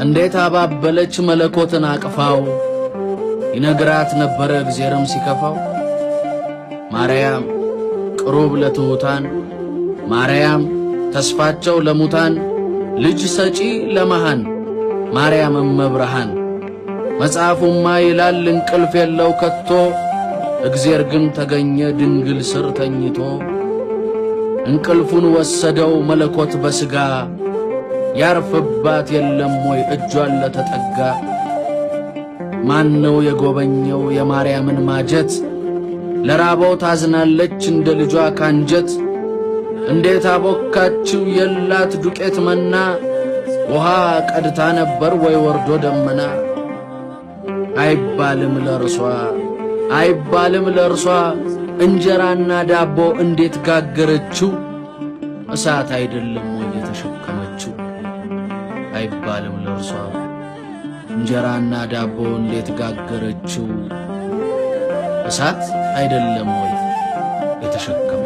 እንዴት አባበለች መለኮትን አቅፋው ይነግራት ነበረ እግዚአብሔርም ሲከፋው። ማርያም ቅሩብ ለትሑታን ማርያም ተስፋቸው ለሙታን ልጅ ሰጪ ለመሃን ማርያም እመብርሃን። መጽሐፉማ ይላል እንቅልፍ የለው ከቶ እግዚአብሔር ግን ተገኘ ድንግል ስር ተኝቶ። እንቅልፉን ወሰደው መለኮት በሥጋ ያርፍባት የለም ወይ እጇን ለተጠጋ። ማነው የጎበኘው የማርያምን ማጀት ለራበው ታዝናለች እንደ ልጇ ካንጀት። እንዴት አቦካችው የላት ዱቄት መና ውሃ ቀድታ ነበር ወይ ወርዶ ደመና። አይባልም ለርሷ እንጀራና ዳቦ እንዴት ጋገረችው እሳት አይደለም ወይ የተሸከመችው። አይባልም ለርሷ እንጀራና ዳቦ እንዴት ጋገረችው እሳት አይደለም ወይ የተሸከመችው።